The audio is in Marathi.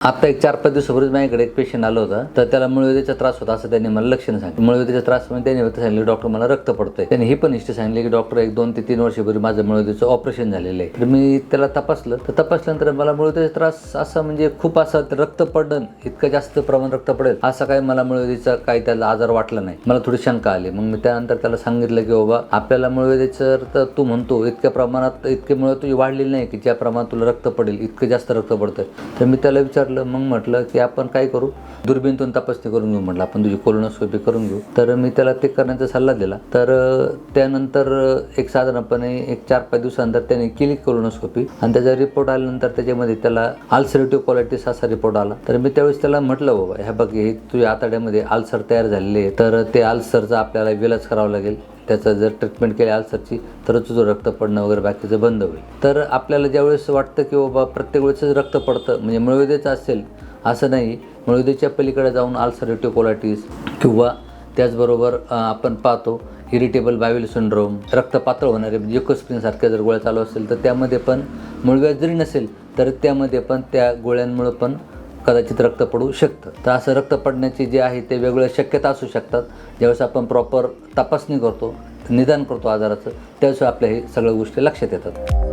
आता एक 4-5 दिवसापूर्वी माझ्याकडे एक पेशंट आला होता, तर त्याला मूळव्याधीचा त्रास होता असं त्यांनी मला लक्षण सांगितलं. मूळव्याधीचा त्रास म्हणजे त्यांनी सांगितलं डॉक्टर मला रक्त पडतंय. त्यांनी ही पण हिस्ट्री सांगितली की डॉक्टर एक 2 ते 3 वर्षापूर्वी माझं मूळव्याधीचं ऑपरेशन झालेलं आहे. तर मी त्याला तपासलं, तर तपासल्यानंतर मला मूळव्याधीचा त्रास असा म्हणजे खूप असा रक्त पडण इतकं जास्त प्रमाण रक्त पडेल असा काही मला मूळव्याधीचा काही त्याला आजार वाटला नाही. मला थोडी शंका आली. मग मी त्यानंतर त्याला सांगितलं की बाबा आपल्याला मूळव्याधीचं तर तू म्हणतो इतक्या प्रमाणात इतके मुळे तुझी वाढलेली नाही की ज्या प्रमाणात तुला रक्त पडेल इतकं जास्त रक्त पडतंय. तर मी त्याला विचारलं, मग म्हटलं की आपण काय करू, दुर्बीणतून तपासणी करून घेऊ. म्हटलं आपण तुझी कोलोनोस्कोपी करून घेऊ. तर मी त्याला ते करण्याचा सल्ला दिला. तर त्यानंतर एक साधारणपणे एक 4-5 दिवसानंतर त्याने केली कोलोनोस्कोपी आणि त्याचा रिपोर्ट आल्यानंतर त्याच्यामध्ये त्याला अल्सरेटिव्ह कोलायटिस असा रिपोर्ट आला. तर मी त्यावेळेस त्याला म्हटलं बाबा ह्या बघ हे तुझ्या आतड्यामध्ये अल्सर तयार झालेले आहे, तर ते अल्सरचा आपल्याला इलाज करावा लागेल. त्याचं जर ट्रीटमेंट केली अल्सरची तर तुझं रक्त पडणं वगैरे बाकीचं बंद होईल. तर आपल्याला ज्यावेळेस वाटतं की बाबा प्रत्येक वेळेसच रक्त पडतं म्हणजे मूळव्याधीचं असेल असं नाही, मूळव्याधीच्या पलीकडे जाऊन अल्सरेटिव्ह कोलायटिस किंवा त्याचबरोबर आपण पाहतो इरिटेबल बावेल सिंड्रोम, रक्त पातळ होणारे युकोस्प्रिनसारख्या जर गोळ्या चालू असेल तर त्यामध्ये पण मूळव्याध जरी नसेल तर त्यामध्ये पण त्या गोळ्यांमुळे पण कदाचित रक्त पडू शकतं. तर असं रक्त पडण्याची जे आहे ते वेगवेगळ्या शक्यता असू शकतात. ज्यावेळेस आपण प्रॉपर तपासणी करतो, निदान करतो आजाराचं, त्यावेळेस आपल्या हे सगळ्या गोष्टी लक्षात येतात.